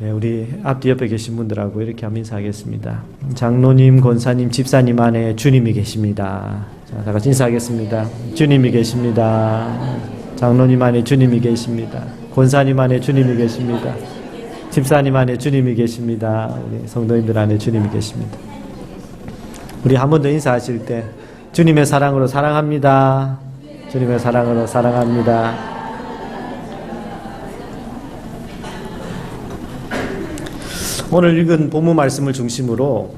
네, 우리 앞뒤 옆에 계신 분들하고 이렇게 한번 인사하겠습니다. 장로님, 권사님, 집사님 안에 주님이 계십니다. 자, 다 같이 인사하겠습니다. 주님이 계십니다. 장로님 안에 주님이 계십니다. 권사님 안에 주님이 계십니다. 집사님 안에 주님이 계십니다. 우리 성도님들 안에 주님이 계십니다. 우리 한 번 더 인사하실 때 주님의 사랑으로 사랑합니다. 주님의 사랑으로 사랑합니다. 오늘 읽은 본문 말씀을 중심으로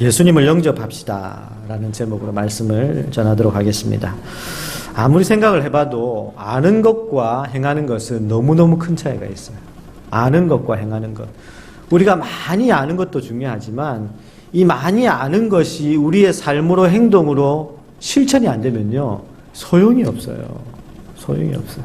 예수님을 영접합시다 라는 제목으로 말씀을 전하도록 하겠습니다. 아무리 생각을 해봐도 아는 것과 행하는 것은 너무너무 큰 차이가 있어요. 아는 것과 행하는 것. 우리가 많이 아는 것도 중요하지만 이 많이 아는 것이 우리의 삶으로 행동으로 실천이 안 되면요 소용이 없어요. 소용이 없어요.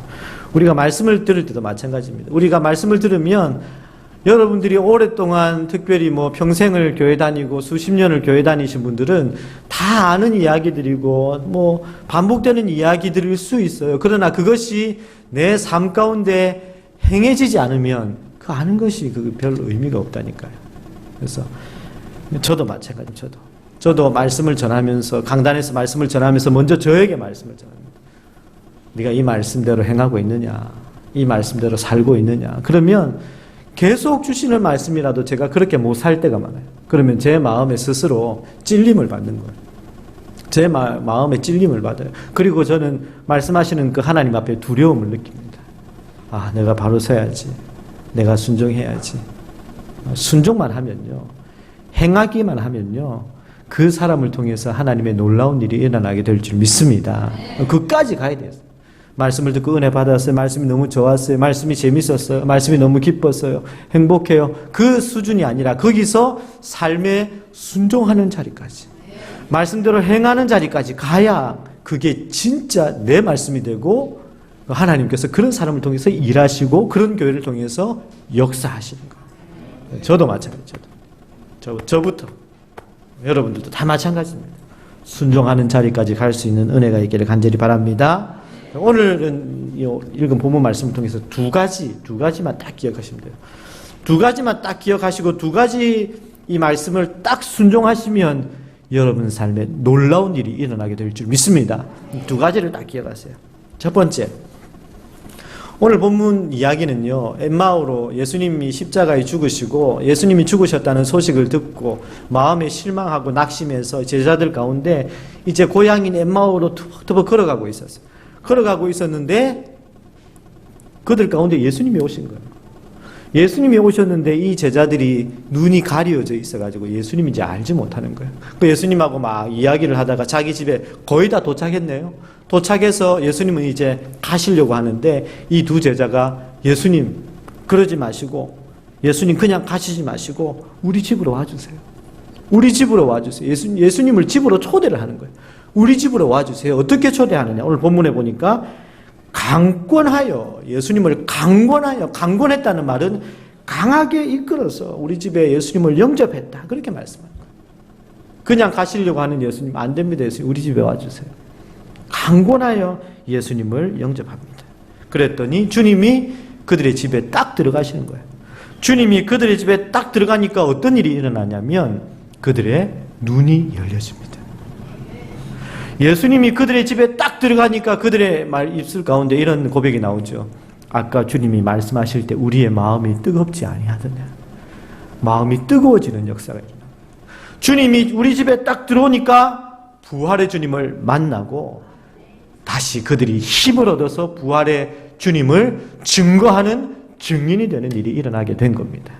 우리가 말씀을 들을 때도 마찬가지입니다. 우리가 말씀을 들으면 여러분들이 오랫동안 특별히 평생을 교회 다니고 수십 년을 교회 다니신 분들은 다 아는 이야기들이고 반복되는 이야기들일 수 있어요. 그러나 그것이 내 삶 가운데 행해지지 않으면 그 아는 것이 별 의미가 없다니까요. 그래서 저도 마찬가지입니다. 저도 말씀을 전하면서 강단에서 말씀을 전하면서 먼저 저에게 말씀을 전합니다. 네가 이 말씀대로 행하고 있느냐, 이 말씀대로 살고 있느냐. 그러면 계속 주시는 말씀이라도 제가 그렇게 못 살 때가 많아요. 그러면 제 마음에 스스로 찔림을 받는 거예요. 제 마음에 찔림을 받아요. 그리고 저는 말씀하시는 그 하나님 앞에 두려움을 느낍니다. 아, 내가 바로 서야지. 내가 순종해야지. 순종만 하면요, 행하기만 하면요, 그 사람을 통해서 하나님의 놀라운 일이 일어나게 될 줄 믿습니다. 그까지 가야 돼요. 말씀을 듣고 은혜 받았어요. 말씀이 너무 좋았어요. 말씀이 재밌었어요. 말씀이 너무 기뻤어요. 행복해요. 그 수준이 아니라 거기서 삶에 순종하는 자리까지, 말씀대로 행하는 자리까지 가야 그게 진짜 내 말씀이 되고 하나님께서 그런 사람을 통해서 일하시고 그런 교회를 통해서 역사하시는 거예요. 저도 마찬가지죠. 저부터 여러분들도 다 마찬가지입니다. 순종하는 자리까지 갈 수 있는 은혜가 있기를 간절히 바랍니다. 오늘은 읽은 본문 말씀을 통해서 두 가지만 딱 기억하시면 돼요. 두 가지만 딱 기억하시고 두 가지 이 말씀을 딱 순종하시면 여러분 삶에 놀라운 일이 일어나게 될 줄 믿습니다. 두 가지를 딱 기억하세요. 첫 번째, 오늘 본문 이야기는요, 엠마오로 예수님이 십자가에 죽으시고 예수님이 죽으셨다는 소식을 듣고 마음에 실망하고 낙심해서 제자들 가운데 이제 고향인 엠마오로 터벅터벅 걸어가고 있었어요. 걸어가고 있었는데 그들 가운데 예수님이 오신 거예요. 예수님이 오셨는데 이 제자들이 눈이 가려져 있어가지고 예수님인지 알지 못하는 거예요. 그 예수님하고 막 이야기를 하다가 자기 집에 거의 다 도착했네요. 도착해서 예수님은 이제 가시려고 하는데 이 두 제자가 예수님 그러지 마시고, 예수님 그냥 가시지 마시고 우리 집으로 와주세요. 우리 집으로 와주세요. 예수님을 집으로 초대를 하는 거예요. 우리 집으로 와주세요. 어떻게 초대하느냐. 오늘 본문에 보니까 강권하여, 예수님을 강권했다는 말은 강하게 이끌어서 우리 집에 예수님을 영접했다. 그렇게 말씀합니다. 그냥 가시려고 하는 예수님 안 됩니다. 예수님 우리 집에 와주세요. 강권하여 예수님을 영접합니다. 그랬더니 주님이 그들의 집에 딱 들어가시는 거예요. 주님이 그들의 집에 딱 들어가니까 어떤 일이 일어나냐면 그들의 눈이 열려집니다. 예수님이 그들의 집에 딱 들어가니까 그들의 입술 가운데 이런 고백이 나오죠. 아까 주님이 말씀하실 때 우리의 마음이 뜨겁지 아니하더냐. 마음이 뜨거워지는 역사가 일어납니다. 주님이 우리 집에 딱 들어오니까 부활의 주님을 만나고 다시 그들이 힘을 얻어서 부활의 주님을 증거하는 증인이 되는 일이 일어나게 된 겁니다.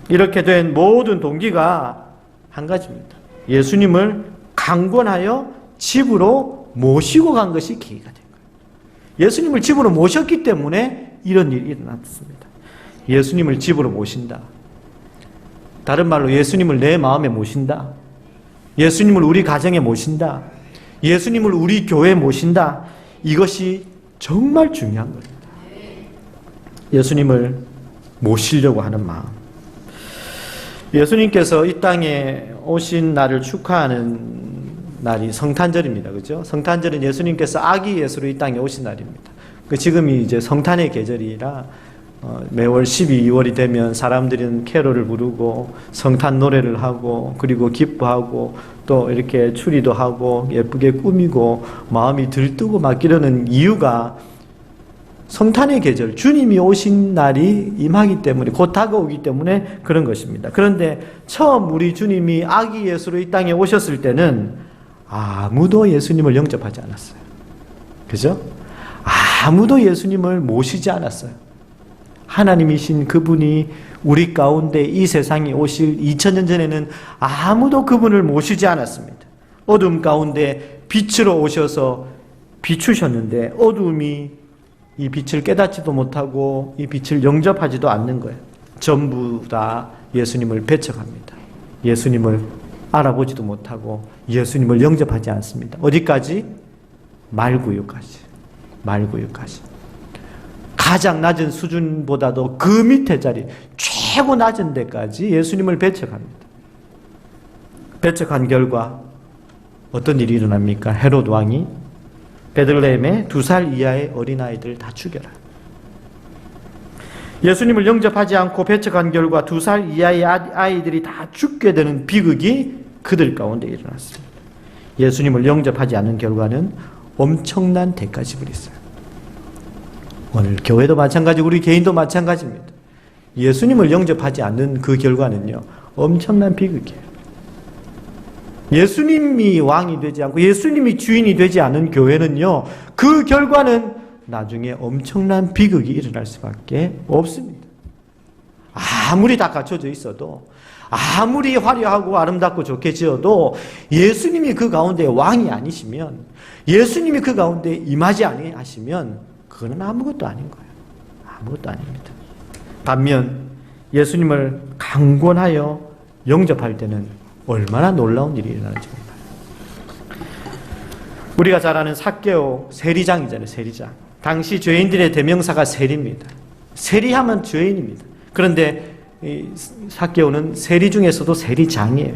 이렇게 된 모든 동기가 한 가지입니다. 예수님을 강권하여 집으로 모시고 간 것이 계기가 된 거예요. 예수님을 집으로 모셨기 때문에 이런 일이 일어났습니다. 예수님을 집으로 모신다. 다른 말로 예수님을 내 마음에 모신다. 예수님을 우리 가정에 모신다. 예수님을 우리 교회에 모신다. 이것이 정말 중요한 겁니다. 예수님을 모시려고 하는 마음. 예수님께서 이 땅에 오신 날을 축하하는 날이 성탄절입니다. 그죠? 성탄절은 예수님께서 아기 예수로 이 땅에 오신 날입니다. 지금이 이제 성탄의 계절이라 매월 12월이 되면 사람들은 캐롤을 부르고 성탄 노래를 하고 그리고 기뻐하고 또 이렇게 추리도 하고 예쁘게 꾸미고 마음이 들뜨고 막 이러는 이유가 성탄의 계절, 주님이 오신 날이 임하기 때문에, 곧 다가오기 때문에 그런 것입니다. 그런데 처음 우리 주님이 아기 예수로 이 땅에 오셨을 때는 아무도 예수님을 영접하지 않았어요. 그죠? 아무도 예수님을 모시지 않았어요. 하나님이신 그분이 우리 가운데 이 세상에 오실 2000년 전에는 아무도 그분을 모시지 않았습니다. 어둠 가운데 빛으로 오셔서 비추셨는데 어둠이 이 빛을 깨닫지도 못하고 이 빛을 영접하지도 않는 거예요. 전부 다 예수님을 배척합니다. 예수님을 알아보지도 못하고 예수님을 영접하지 않습니다. 어디까지? 말구유까지. 말구유까지. 가장 낮은 수준보다도 그 밑에 자리, 최고 낮은 데까지 예수님을 배척합니다. 배척한 결과 어떤 일이 일어납니까? 헤롯 왕이 베들레헴에 2살 이하의 어린아이들 다 죽여라. 예수님을 영접하지 않고 배척한 결과 2살 이하의 아이들이 다 죽게 되는 비극이 그들 가운데 일어났습니다. 예수님을 영접하지 않은 결과는 엄청난 대가집을 있어요. 오늘 교회도 마찬가지고 우리 개인도 마찬가지입니다. 예수님을 영접하지 않는 그 결과는요, 엄청난 비극이에요. 예수님이 왕이 되지 않고 예수님이 주인이 되지 않은 교회는요, 그 결과는 나중에 엄청난 비극이 일어날 수밖에 없습니다. 아무리 다 갖춰져 있어도, 아무리 화려하고 아름답고 좋게 지어도 예수님이 그 가운데 왕이 아니시면, 예수님이 그 가운데 임하지 아니하시면 그거는 아무것도 아닌 거예요. 아무것도 아닙니다. 반면 예수님을 강권하여 영접할 때는 얼마나 놀라운 일이 일어나는지 몰라요. 우리가 잘 아는 삭개오 세리장이잖아요. 세리장. 당시 죄인들의 대명사가 세리입니다. 세리하면 죄인입니다. 그런데 이 삭개오는 세리 중에서도 세리장이에요.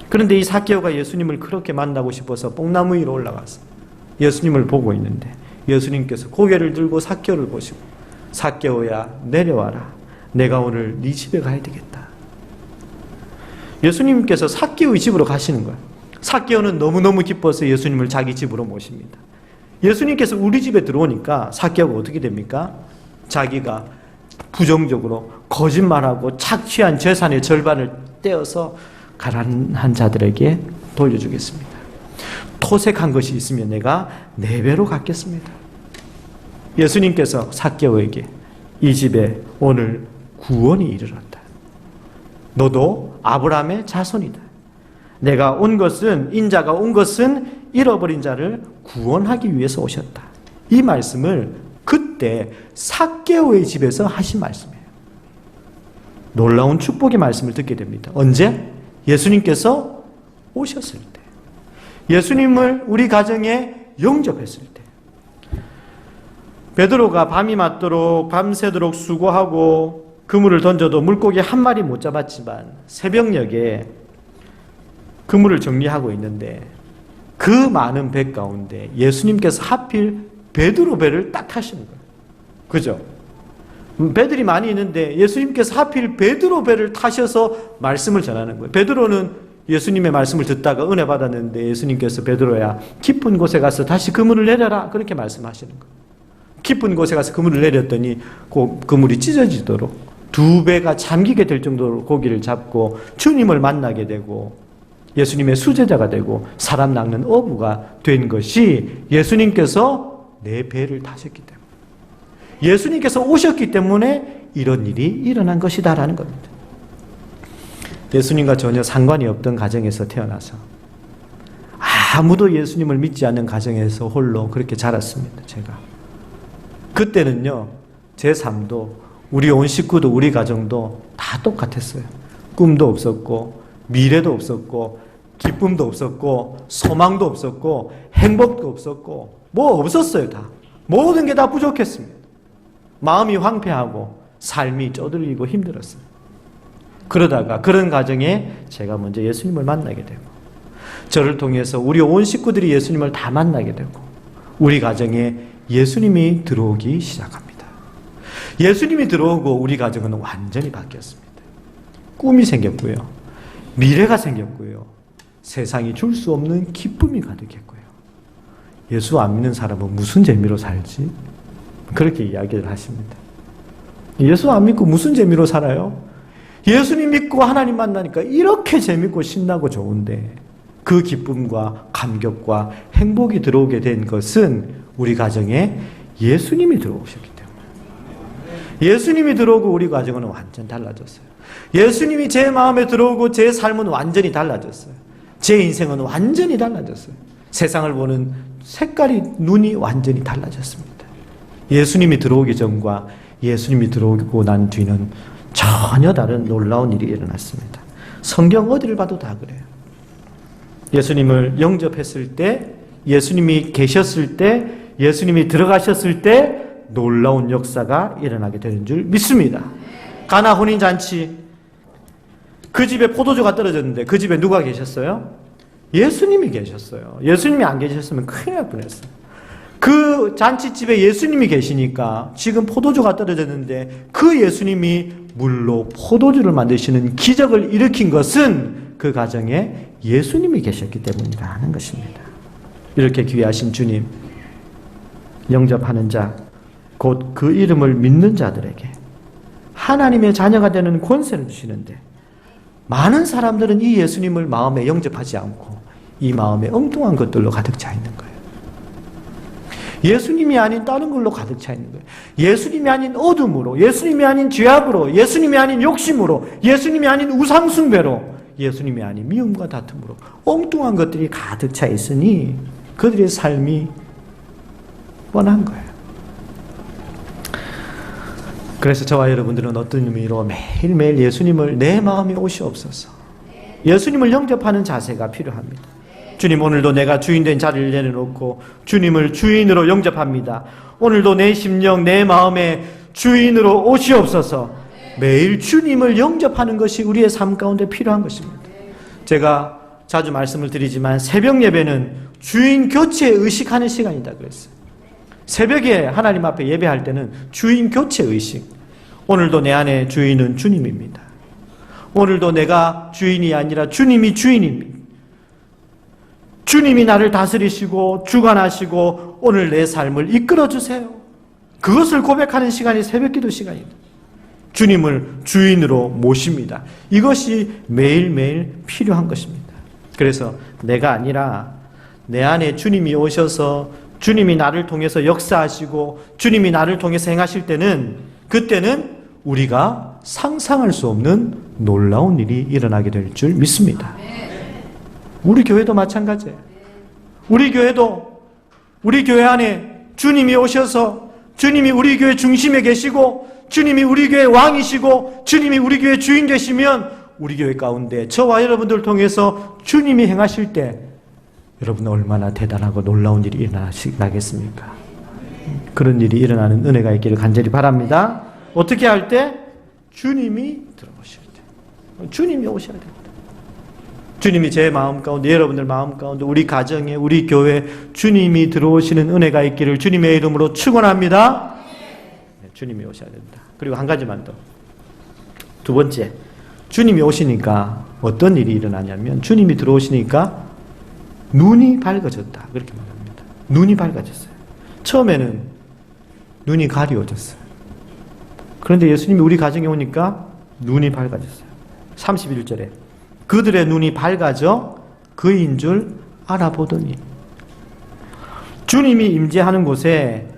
그런데 이 삭개오가 예수님을 그렇게 만나고 싶어서 뽕나무 위로 올라가서 예수님을 보고 있는데 예수님께서 고개를 들고 삭개오를 보시고 삭개오야 내려와라. 내가 오늘 네 집에 가야 되겠다. 예수님께서 삭개오의 집으로 가시는 거예요. 삭개오는 너무너무 기뻐서 예수님을 자기 집으로 모십니다. 예수님께서 우리 집에 들어오니까 삭개오가 어떻게 됩니까? 자기가 부정적으로 거짓말하고 착취한 재산의 절반을 떼어서 가난한 자들에게 돌려주겠습니다. 토색한 것이 있으면 내가 4배로 갚겠습니다. 예수님께서 삭개오에게 이 집에 오늘 구원이 이르렀다. 너도 아브라함의 자손이다. 내가 온 것은, 인자가 온 것은 잃어버린 자를 구원하기 위해서 오셨다. 이 말씀을 그때 삭개오의 집에서 하신 말씀이에요. 놀라운 축복의 말씀을 듣게 됩니다. 언제? 예수님께서 오셨을 때. 예수님을 우리 가정에 영접했을 때. 베드로가 밤이 맞도록 밤새도록 수고하고 그물을 던져도 물고기 한 마리 못 잡았지만 새벽녘에 그물을 정리하고 있는데 그 많은 배 가운데 예수님께서 하필 베드로 배를 딱 타시는 거예요. 그죠? 배들이 많이 있는데 예수님께서 하필 베드로 배를 타셔서 말씀을 전하는 거예요. 베드로는 예수님의 말씀을 듣다가 은혜 받았는데 예수님께서 베드로야 깊은 곳에 가서 다시 그물을 내려라 그렇게 말씀하시는 거예요. 깊은 곳에 가서 그물을 내렸더니 그물이 찢어지도록 2배가 잠기게 될 정도로 고기를 잡고 주님을 만나게 되고 예수님의 수제자가 되고 사람 낚는 어부가 된 것이 예수님께서 내 배를 타셨기 때문에, 예수님께서 오셨기 때문에 이런 일이 일어난 것이다라는 겁니다. 예수님과 전혀 상관이 없던 가정에서 태어나서 아무도 예수님을 믿지 않는 가정에서 홀로 그렇게 자랐습니다. 제가 그때는요, 제 삶도 우리 온 식구도 우리 가정도 다 똑같았어요. 꿈도 없었고 미래도 없었고 기쁨도 없었고 소망도 없었고 행복도 없었고 뭐 없었어요. 다 모든 게 다 부족했습니다. 마음이 황폐하고 삶이 쪼들리고 힘들었어요. 그러다가 그런 가정에 제가 먼저 예수님을 만나게 되고 저를 통해서 우리 온 식구들이 예수님을 다 만나게 되고 우리 가정에 예수님이 들어오기 시작합니다. 예수님이 들어오고 우리 가정은 완전히 바뀌었습니다. 꿈이 생겼고요. 미래가 생겼고요. 세상이 줄 수 없는 기쁨이 가득했고요. 예수 안 믿는 사람은 무슨 재미로 살지? 그렇게 이야기를 하십니다. 예수 안 믿고 무슨 재미로 살아요? 예수님 믿고 하나님 만나니까 이렇게 재밌고 신나고 좋은데 그 기쁨과 감격과 행복이 들어오게 된 것은 우리 가정에 예수님이 들어오셨기 때문에. 예수님이 들어오고 우리 가정은 완전 달라졌어요. 예수님이 제 마음에 들어오고 제 삶은 완전히 달라졌어요. 제 인생은 완전히 달라졌어요. 세상을 보는 색깔이, 눈이 완전히 달라졌습니다. 예수님이 들어오기 전과 예수님이 들어오고 난 뒤는 전혀 다른 놀라운 일이 일어났습니다. 성경 어디를 봐도 다 그래요. 예수님을 영접했을 때, 예수님이 계셨을 때, 예수님이 들어가셨을 때 놀라운 역사가 일어나게 되는 줄 믿습니다. 가나 혼인잔치, 그 집에 포도주가 떨어졌는데 그 집에 누가 계셨어요? 예수님이 계셨어요. 예수님이 안 계셨으면 큰일 날 뻔했어요. 그 잔치집에 예수님이 계시니까 지금 포도주가 떨어졌는데 그 예수님이 물로 포도주를 만드시는 기적을 일으킨 것은 그 가정에 예수님이 계셨기 때문이라는 것입니다. 이렇게 귀하신 주님, 영접하는 자, 곧 그 이름을 믿는 자들에게 하나님의 자녀가 되는 권세를 주시는데 많은 사람들은 이 예수님을 마음에 영접하지 않고 이 마음에 엉뚱한 것들로 가득 차 있는 거예요. 예수님이 아닌 다른 걸로 가득 차 있는 거예요. 예수님이 아닌 어둠으로, 예수님이 아닌 죄악으로, 예수님이 아닌 욕심으로, 예수님이 아닌 우상숭배로, 예수님이 아닌 미움과 다툼으로 엉뚱한 것들이 가득 차 있으니 그들의 삶이 뻔한 거예요. 그래서 저와 여러분들은 어떤 의미로 매일매일 예수님을 내 마음에 오시옵소서, 예수님을 영접하는 자세가 필요합니다. 주님, 오늘도 내가 주인된 자리를 내려놓고 주님을 주인으로 영접합니다. 오늘도 내 심령, 내 마음에 주인으로 오시옵소서. 매일 주님을 영접하는 것이 우리의 삶 가운데 필요한 것입니다. 제가 자주 말씀을 드리지만 새벽 예배는 주인 교체 의식하는 시간이다 그랬어요. 새벽에 하나님 앞에 예배할 때는 주인 교체 의식. 오늘도 내 안에 주인은 주님입니다. 오늘도 내가 주인이 아니라 주님이 주인입니다. 주님이 나를 다스리시고 주관하시고 오늘 내 삶을 이끌어주세요. 그것을 고백하는 시간이 새벽기도 시간입니다. 주님을 주인으로 모십니다. 이것이 매일매일 필요한 것입니다. 그래서 내가 아니라 내 안에 주님이 오셔서 주님이 나를 통해서 역사하시고 주님이 나를 통해서 행하실 때는, 그때는 우리가 상상할 수 없는 놀라운 일이 일어나게 될 줄 믿습니다. 우리 교회도 마찬가지예요. 우리 교회도 우리 교회 안에 주님이 오셔서 주님이 우리 교회 중심에 계시고 주님이 우리 교회 왕이시고 주님이 우리 교회 주인 되시면 우리 교회 가운데 저와 여러분들 통해서 주님이 행하실 때 여러분 얼마나 대단하고 놀라운 일이 일어나겠습니까? 그런 일이 일어나는 은혜가 있기를 간절히 바랍니다. 어떻게 할 때? 주님이 들어오실 때. 주님이 오셔야 됩니다. 주님이 제 마음 가운데, 여러분들 마음 가운데, 우리 가정에, 우리 교회 주님이 들어오시는 은혜가 있기를 주님의 이름으로 축원합니다. 네, 주님이 오셔야 된다. 그리고 한 가지만 더. 두 번째, 주님이 오시니까 어떤 일이 일어나냐면 주님이 들어오시니까 눈이 밝아졌다. 그렇게 말합니다. 눈이 밝아졌어요. 처음에는 눈이 가려워졌어요. 그런데 예수님이 우리 가정에 오니까 눈이 밝아졌어요. 31절에 그들의 눈이 밝아져 그인 줄 알아보더니. 주님이 임재하는 곳에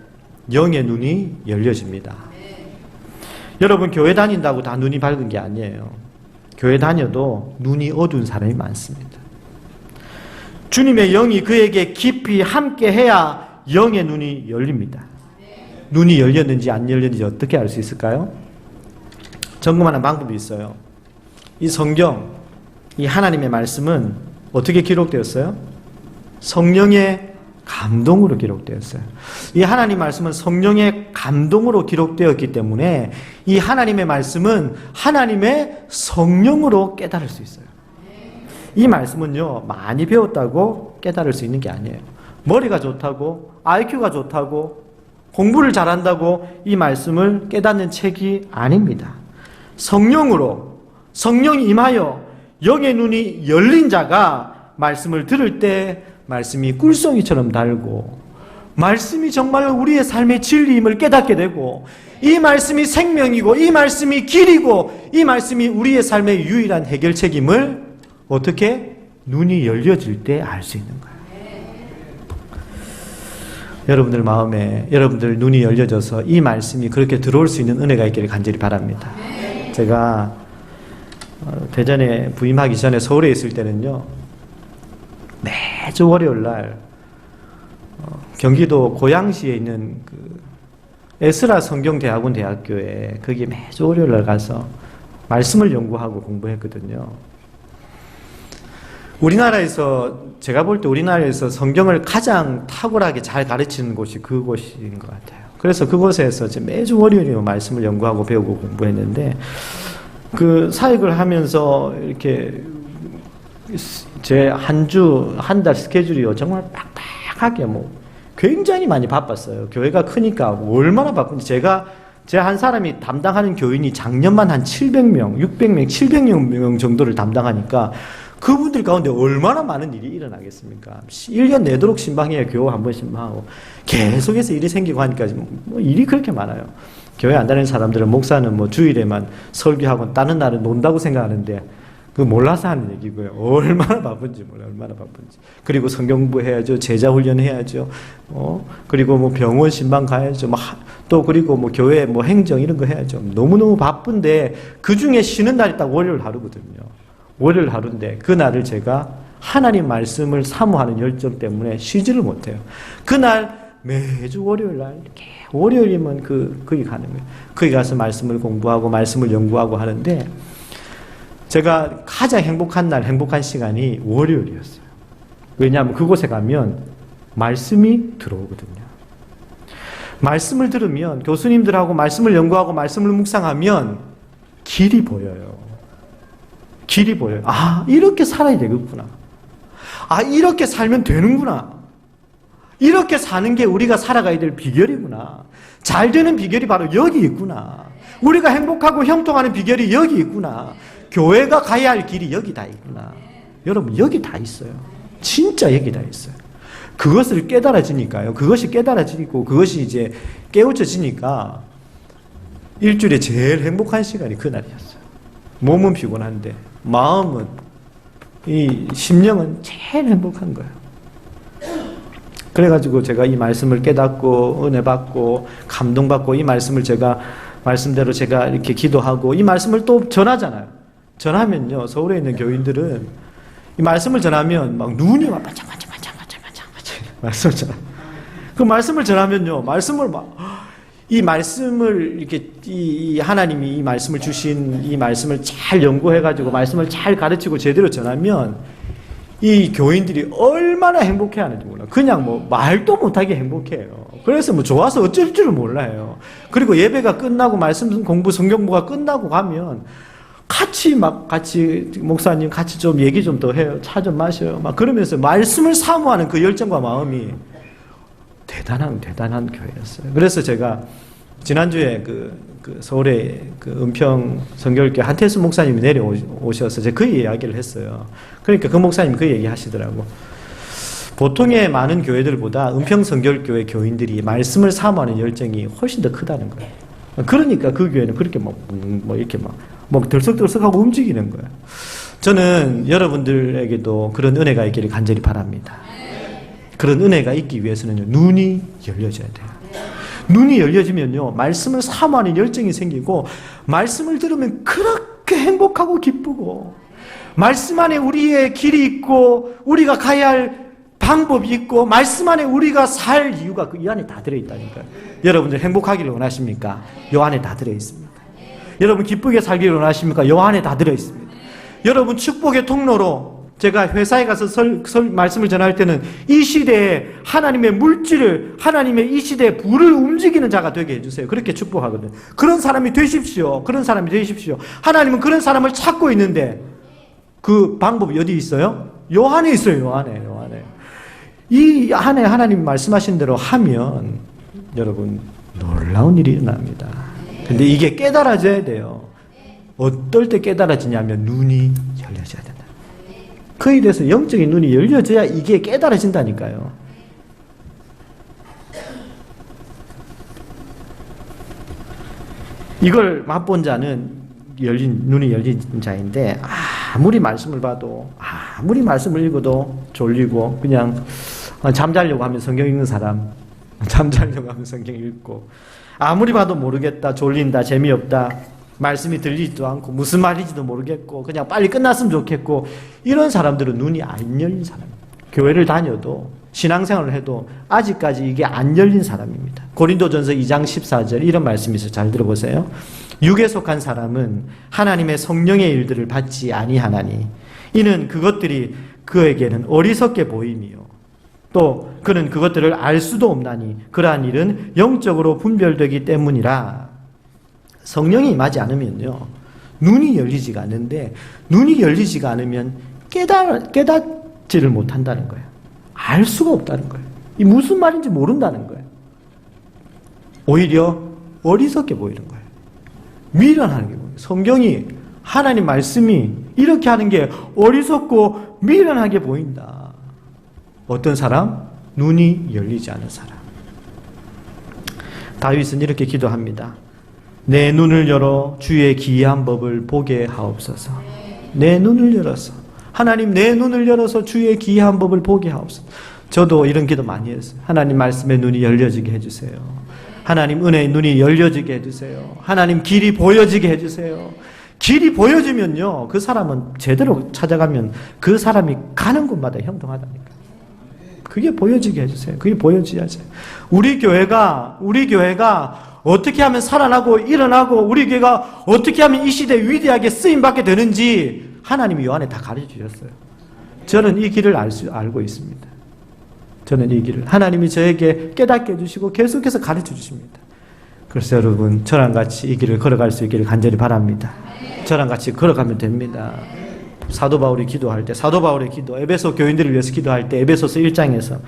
영의 눈이 열려집니다. 여러분, 교회 다닌다고 다 눈이 밝은 게 아니에요. 교회 다녀도 눈이 어두운 사람이 많습니다. 주님의 영이 그에게 깊이 함께 해야 영의 눈이 열립니다. 눈이 열렸는지 안 열렸는지 어떻게 알 수 있을까요? 점검하는 방법이 있어요. 이 성경, 이 하나님의 말씀은 어떻게 기록되었어요? 성령의 감동으로 기록되었어요. 이 하나님 말씀은 성령의 감동으로 기록되었기 때문에 이 하나님의 말씀은 하나님의 성령으로 깨달을 수 있어요. 이 말씀은요, 많이 배웠다고 깨달을 수 있는 게 아니에요. 머리가 좋다고, IQ가 좋다고, 공부를 잘한다고 이 말씀을 깨닫는 책이 아닙니다. 성령으로, 성령이 임하여 영의 눈이 열린 자가 말씀을 들을 때 말씀이 꿀송이처럼 달고, 말씀이 정말 우리의 삶의 진리임을 깨닫게 되고, 이 말씀이 생명이고 이 말씀이 길이고 이 말씀이 우리의 삶의 유일한 해결책임을 어떻게? 눈이 열려질 때 알 수 있는 거예요. 여러분들 마음에, 여러분들 눈이 열려져서 이 말씀이 그렇게 들어올 수 있는 은혜가 있기를 간절히 바랍니다. 제가 대전에 부임하기 전에 서울에 있을 때는요, 매주 월요일 날 경기도 고양시에 있는 그 에스라 성경대학원 대학교에 거기 매주 월요일 날 가서 말씀을 연구하고 공부했거든요. 우리나라에서, 제가 볼 때 우리나라에서 성경을 가장 탁월하게 잘 가르치는 곳이 그곳인 것 같아요. 그래서 그곳에서 매주 월요일에 말씀을 연구하고 배우고 공부했는데, 그 사역을 하면서 이렇게 제 한 달 스케줄이요, 정말 빡빡하게 굉장히 많이 바빴어요. 교회가 크니까 얼마나 바쁜지. 제 한 사람이 담당하는 교인이 작년만 한 700명, 600명, 700명 정도를 담당하니까 그분들 가운데 얼마나 많은 일이 일어나겠습니까? 1년 내도록 신방해야 교회 한 번 신방하고 계속해서 일이 생기고 하니까 일이 그렇게 많아요. 교회 안 다니는 사람들은 목사는 주일에만 설교하고 다른 날은 논다고 생각하는데 그 몰라서 하는 얘기고요. 얼마나 바쁜지 몰라요. 얼마나 바쁜지. 그리고 성경 공부해야죠. 제자 훈련해야죠. 그리고 병원 신방 가야죠. 또 그리고 교회 행정 이런 거 해야죠. 너무너무 바쁜데 그 중에 쉬는 날이 딱 월요일 하루거든요. 월요일 하루인데 그날을 제가 하나님 말씀을 사모하는 열정 때문에 쉬지를 못해요. 그날 매주 월요일 날 이렇게 월요일이면 거기 가는 거예요. 거기 가서 말씀을 공부하고 말씀을 연구하고 하는데 제가 가장 행복한 날, 행복한 시간이 월요일이었어요. 왜냐하면 그곳에 가면 말씀이 들어오거든요. 말씀을 들으면, 교수님들하고 말씀을 연구하고 말씀을 묵상하면 길이 보여요. 길이 보여요. 아, 이렇게 살아야 되겠구나. 아, 이렇게 살면 되는구나. 이렇게 사는 게 우리가 살아가야 될 비결이구나. 잘 되는 비결이 바로 여기 있구나. 우리가 행복하고 형통하는 비결이 여기 있구나. 교회가 가야 할 길이 여기 다 있구나. 여러분, 여기 다 있어요. 진짜 여기 다 있어요. 그것을 깨달아지니까요. 그것이 깨달아지고 그것이 이제 깨우쳐지니까 일주일에 제일 행복한 시간이 그날이었어요. 몸은 피곤한데 마음은, 이 심령은 제일 행복한 거예요. 그래가지고 제가 이 말씀을 깨닫고 은혜 받고 감동받고 이 말씀을 제가 말씀대로 제가 이렇게 기도하고 이 말씀을 또 전하잖아요. 전하면요, 서울에 있는 교인들은 이 말씀을 전하면 막 눈이 막 반짝반짝 말씀을 전하. 그 말씀을 전하면요, 말씀을 이 말씀을 이렇게 이 하나님이 이 말씀을 주신 이 말씀을 잘 연구해가지고 말씀을 잘 가르치고 제대로 전하면 이 교인들이 얼마나 행복해하는지 몰라요. 그냥 말도 못하게 행복해요. 그래서 좋아서 어쩔 줄을 몰라요. 그리고 예배가 끝나고 말씀 공부 성경부가 끝나고 가면 같이 목사님 같이 좀 얘기 좀 더 해요. 차 좀 마셔요. 그러면서 말씀을 사모하는 그 열정과 마음이 대단한 교회였어요. 그래서 제가 지난주에 서울에 은평 성결교회 한태수 목사님이 내려오셔서 제가 그 이야기를 했어요. 그러니까 그 목사님이 그 얘기 하시더라고. 보통의 많은 교회들보다 은평 성결교회 교인들이 말씀을 사모하는 열정이 훨씬 더 크다는 거예요. 그러니까 그 교회는 그렇게 이렇게 들썩들썩하고 움직이는 거예요. 저는 여러분들에게도 그런 은혜가 있기를 간절히 바랍니다. 그런 은혜가 있기 위해서는요, 눈이 열려져야 돼요. 눈이 열려지면요, 말씀을 사모하는 열정이 생기고, 말씀을 들으면 그렇게 행복하고 기쁘고, 말씀 안에 우리의 길이 있고, 우리가 가야 할 방법이 있고, 말씀 안에 우리가 살 이유가 이 안에 다 들어있다니까요. 여러분들 행복하기를 원하십니까? 요 안에 다 들어있습니다. 여러분 기쁘게 살기를 원하십니까? 요 안에 다 들어있습니다. 여러분 축복의 통로로, 제가 회사에 가서 말씀을 전할 때는 이 시대에 하나님의 물질을, 하나님의 이 시대에 불을 움직이는 자가 되게 해주세요. 그렇게 축복하거든요. 그런 사람이 되십시오. 그런 사람이 되십시오. 하나님은 그런 사람을 찾고 있는데 그 방법이 어디 있어요? 요 안에 있어요. 요 안에. 이 안에 하나님 말씀하신 대로 하면 여러분 놀라운 일이 일어납니다. 근데 이게 깨달아져야 돼요. 어떨 때 깨달아지냐면 눈이 열려져야 된다. 그에 대해서 영적인 눈이 열려져야 이게 깨달아진다니까요. 이걸 맛본 자는 눈이 열린 자인데 아무리 말씀을 봐도 아무리 말씀을 읽어도 졸리고 그냥 잠자려고 하면 성경 읽는 사람, 잠자려고 하면 성경 읽고 아무리 봐도 모르겠다, 졸린다, 재미없다, 말씀이 들리지도 않고 무슨 말인지도 모르겠고 그냥 빨리 끝났으면 좋겠고 이런 사람들은 눈이 안 열린 사람입니다. 교회를 다녀도 신앙생활을 해도 아직까지 이게 안 열린 사람입니다. 고린도전서 2장 14절 이런 말씀이 있어요. 잘 들어보세요. 육에 속한 사람은 하나님의 성령의 일들을 받지 아니하나니 이는 그것들이 그에게는 어리석게 보임이요 또 그는 그것들을 알 수도 없나니 그러한 일은 영적으로 분별되기 때문이라. 성령이 임하지 않으면요 눈이 열리지가 않는데 눈이 열리지가 않으면 깨닫지를 못한다는 거예요. 알 수가 없다는 거예요. 이 무슨 말인지 모른다는 거예요. 오히려 어리석게 보이는 거예요. 미련하는 게 보여요. 성경이 하나님 말씀이 이렇게 하는 게 어리석고 미련하게 보인다. 어떤 사람? 눈이 열리지 않은 사람. 다윗은 이렇게 기도합니다. 내 눈을 열어 주의 기이한 법을 보게 하옵소서. 내 눈을 열어서 하나님 내 눈을 열어서 주의 기이한 법을 보게 하옵소서. 저도 이런 기도 많이 했어요. 하나님 말씀의 눈이 열려지게 해주세요. 하나님 은혜의 눈이 열려지게 해주세요. 하나님 길이 보여지게 해주세요. 길이 보여지면요 그 사람은 제대로 찾아가면 그 사람이 가는 곳마다 형통하다니까. 그게 보여지게 해주세요. 그게 보여져야죠. 우리 교회가 어떻게 하면 살아나고 일어나고 우리 교회가 어떻게 하면 이 시대에 위대하게 쓰임받게 되는지 하나님이 요한에 다 가르쳐 주셨어요. 저는 이 길을 알고 있습니다. 저는 이 길을 하나님이 저에게 깨닫게 해주시고 계속해서 가르쳐 주십니다. 그래서 여러분 저랑 같이 이 길을 걸어갈 수 있기를 간절히 바랍니다. 저랑 같이 걸어가면 됩니다. 사도 바울이 기도할 때 사도 바울의 기도 에베소 교인들을 위해서 기도할 때 에베소서 1장에서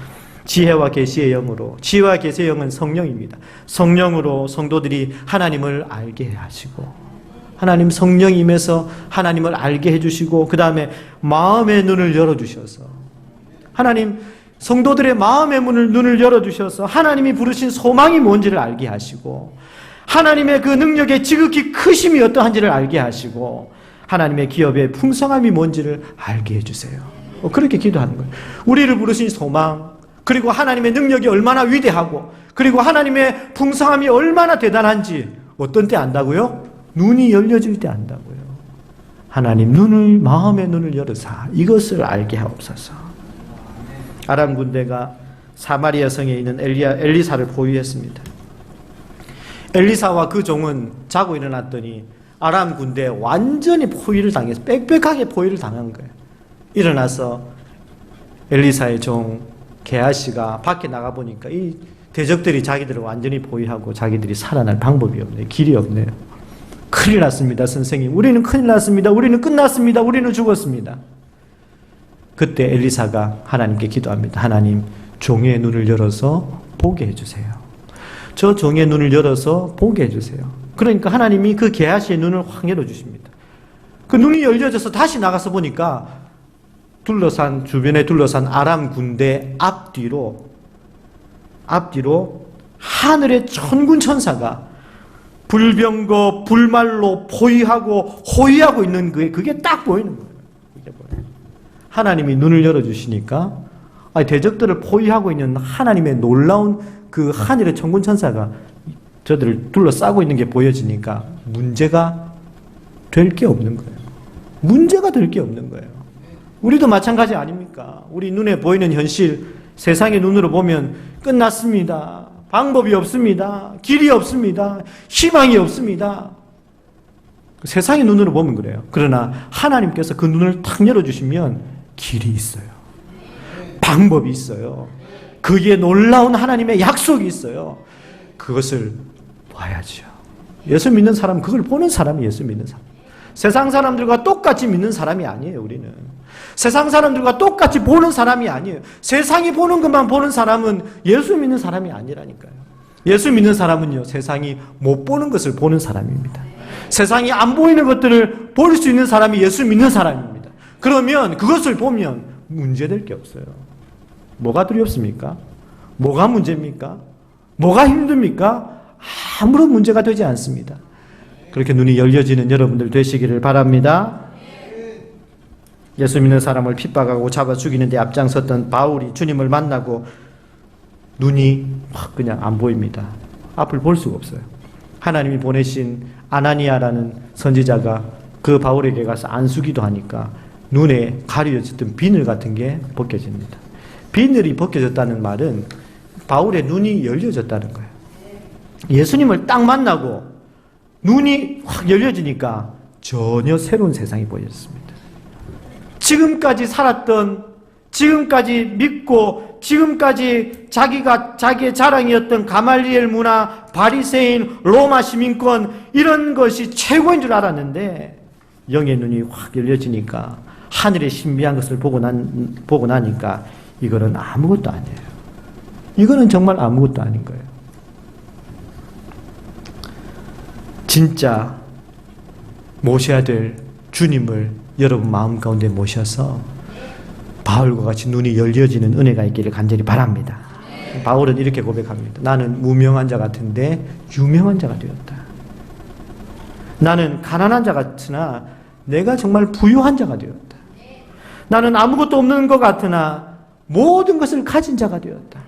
지혜와 계시의 영으로 지혜와 계시의 영은 성령입니다. 성령으로 성도들이 하나님을 알게 하시고 하나님 성령이 임해서 하나님을 알게 해주시고 그 다음에 마음의 눈을 열어주셔서 하나님 성도들의 마음의 눈을 열어주셔서 하나님이 부르신 소망이 뭔지를 알게 하시고 하나님의 그 능력의 지극히 크심이 어떠한지를 알게 하시고 하나님의 기업의 풍성함이 뭔지를 알게 해주세요. 그렇게 기도하는 거예요. 우리를 부르신 소망 그리고 하나님의 능력이 얼마나 위대하고 그리고 하나님의 풍성함이 얼마나 대단한지 어떤 때 안다고요? 눈이 열려질 때 안다고요. 하나님 마음의 눈을 열으사 이것을 알게 하옵소서. 아람 군대가 사마리아 성에 있는 엘리사를 포위했습니다. 엘리사와 그 종은 자고 일어났더니 아람 군대에 완전히 포위를 당해서 빽빽하게 포위를 당한 거예요. 일어나서 엘리사의 종 게하시가 밖에 나가보니까 이 대적들이 자기들을 완전히 포위하고 자기들이 살아날 방법이 없네요. 길이 없네요. 큰일 났습니다, 선생님. 우리는 큰일 났습니다. 우리는 끝났습니다. 우리는 죽었습니다. 그때 엘리사가 하나님께 기도합니다. 하나님, 종의 눈을 열어서 보게 해주세요. 저 종의 눈을 열어서 보게 해주세요. 그러니까 하나님이 그 게하시의 눈을 확 열어주십니다. 그 눈이 열려져서 다시 나가서 보니까 주변에 둘러싼 아람 군대 앞뒤로 하늘의 천군 천사가 불병거, 불말로 포위하고 호위하고 있는 그게 딱 보이는 거예요. 하나님이 눈을 열어주시니까 대적들을 포위하고 있는 하나님의 놀라운 그 하늘의 천군 천사가 저들을 둘러싸고 있는 게 보여지니까 문제가 될 게 없는 거예요. 문제가 될 게 없는 거예요. 우리도 마찬가지 아닙니까? 우리 눈에 보이는 현실, 세상의 눈으로 보면 끝났습니다. 방법이 없습니다. 길이 없습니다. 희망이 없습니다. 세상의 눈으로 보면 그래요. 그러나 하나님께서 그 눈을 탁 열어주시면 길이 있어요. 방법이 있어요. 거기에 놀라운 하나님의 약속이 있어요. 그것을 봐야죠. 예수 믿는 사람은 그걸 보는 사람이 예수 믿는 사람. 세상 사람들과 똑같이 믿는 사람이 아니에요. 우리는 세상 사람들과 똑같이 보는 사람이 아니에요. 세상이 보는 것만 보는 사람은 예수 믿는 사람이 아니라니까요. 예수 믿는 사람은요, 세상이 못 보는 것을 보는 사람입니다. 세상이 안 보이는 것들을 볼 수 있는 사람이 예수 믿는 사람입니다. 그러면 그것을 보면 문제될 게 없어요. 뭐가 두렵습니까? 뭐가 문제입니까? 뭐가 힘듭니까? 아무런 문제가 되지 않습니다. 그렇게 눈이 열려지는 여러분들 되시기를 바랍니다. 예수 믿는 사람을 핍박하고 잡아 죽이는 데 앞장섰던 바울이 주님을 만나고 눈이 확 그냥 안 보입니다. 앞을 볼 수가 없어요. 하나님이 보내신 아나니아라는 선지자가 그 바울에게 가서 안수기도 하니까 눈에 가려졌던 비늘 같은 게 벗겨집니다. 비늘이 벗겨졌다는 말은 바울의 눈이 열려졌다는 거예요. 예수님을 딱 만나고 눈이 확 열려지니까 전혀 새로운 세상이 보였습니다. 지금까지 살았던, 지금까지 믿고, 지금까지 자기의 자랑이었던 가말리엘 문화, 바리새인, 로마 시민권 이런 것이 최고인 줄 알았는데 영의 눈이 확 열려지니까 하늘의 신비한 것을 보고 나니까 이거는 아무것도 아니에요. 이거는 정말 아무것도 아닌 거예요. 진짜 모셔야 될 주님을 여러분 마음 가운데 모셔서 바울과 같이 눈이 열려지는 은혜가 있기를 간절히 바랍니다. 바울은 이렇게 고백합니다. 나는 무명한 자 같은데 유명한 자가 되었다. 나는 가난한 자 같으나 내가 정말 부유한 자가 되었다. 나는 아무것도 없는 것 같으나 모든 것을 가진 자가 되었다.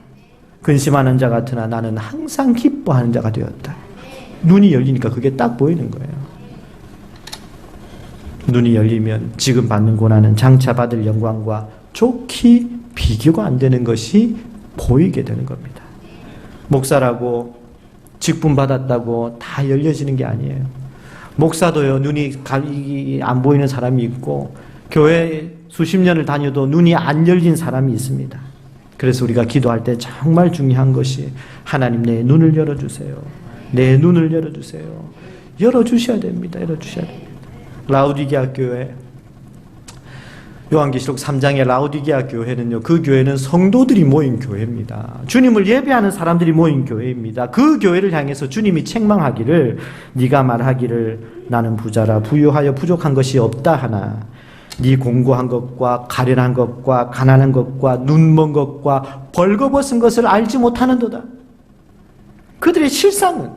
근심하는 자 같으나 나는 항상 기뻐하는 자가 되었다. 눈이 열리니까 그게 딱 보이는 거예요. 눈이 열리면 지금 받는 고난은 장차 받을 영광과 좋게 비교가 안 되는 것이 보이게 되는 겁니다. 목사라고 직분 받았다고 다 열려지는 게 아니에요. 목사도요, 눈이 안 보이는 사람이 있고 교회 수십 년을 다녀도 눈이 안 열린 사람이 있습니다. 그래서 우리가 기도할 때 정말 중요한 것이 하나님 내 눈을 열어주세요. 내 눈을 열어주세요. 열어주셔야 됩니다. 열어주셔야 됩니다. 라우디게아 교회, 요한계시록 3장의 라우디게아 교회는요, 그 교회는 성도들이 모인 교회입니다. 주님을 예배하는 사람들이 모인 교회입니다. 그 교회를 향해서 주님이 책망하기를 네가 말하기를 나는 부자라 부유하여 부족한 것이 없다 하나 네 공고한 것과 가련한 것과 가난한 것과 눈먼 것과 벌거벗은 것을 알지 못하는도다. 그들의 실상은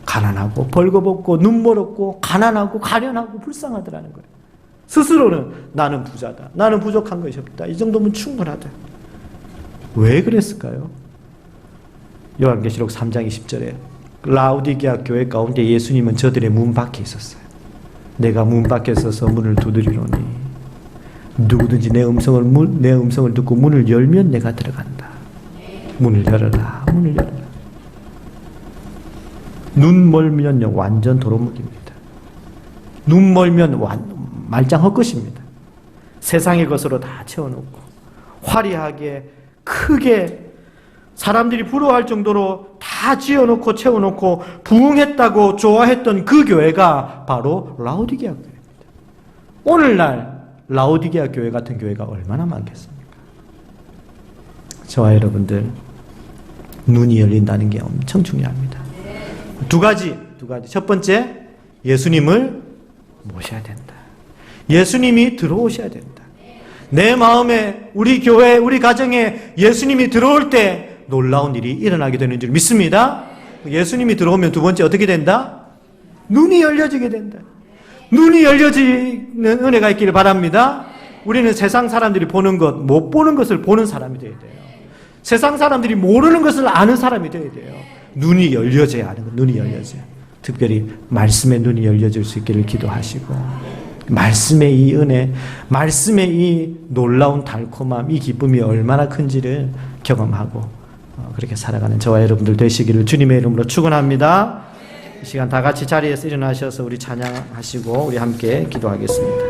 가난하고 벌거벗고 눈멀었고 가난하고 가련하고 불쌍하더라는 거예요. 스스로는 나는 부자다. 나는 부족한 것이 없다. 이 정도면 충분하다. 왜 그랬을까요? 요한계시록 3장 20절에 라우디게아 교회 가운데 예수님은 저들의 문 밖에 있었어요. 내가 문 밖에 서서 문을 두드리노니 누구든지 내 음성을 듣고 문을 열면 내가 들어간다. 문을 열어라. 문을 열어라. 눈 멀면요 완전 도루묵입니다. 눈 멀면 말짱 헛것입니다. 세상의 것으로 다 채워놓고 화려하게 크게 사람들이 부러워할 정도로 다 지어놓고 채워놓고 부흥했다고 좋아했던 그 교회가 바로 라우디게아 교회입니다. 오늘날 라우디게아 교회 같은 교회가 얼마나 많겠습니까? 저와 여러분들 눈이 열린다는 게 엄청 중요합니다. 두 가지. 첫 번째, 예수님을 모셔야 된다. 예수님이 들어오셔야 된다. 내 마음에, 우리 교회, 우리 가정에 예수님이 들어올 때 놀라운 일이 일어나게 되는 줄 믿습니다. 예수님이 들어오면 두 번째 어떻게 된다? 눈이 열려지게 된다. 눈이 열려지는 은혜가 있기를 바랍니다. 우리는 세상 사람들이 보는 것, 못 보는 것을 보는 사람이 되어야 돼요. 세상 사람들이 모르는 것을 아는 사람이 되어야 돼요. 눈이 열려져야 하는 것, 눈이 열려져요. 특별히 말씀의 눈이 열려질 수 있기를 기도하시고 말씀의 이 은혜, 말씀의 이 놀라운 달콤함, 이 기쁨이 얼마나 큰지를 경험하고 그렇게 살아가는 저와 여러분들 되시기를 주님의 이름으로 축원합니다. 이 시간 다 같이 자리에서 일어나셔서 우리 찬양하시고 우리 함께 기도하겠습니다.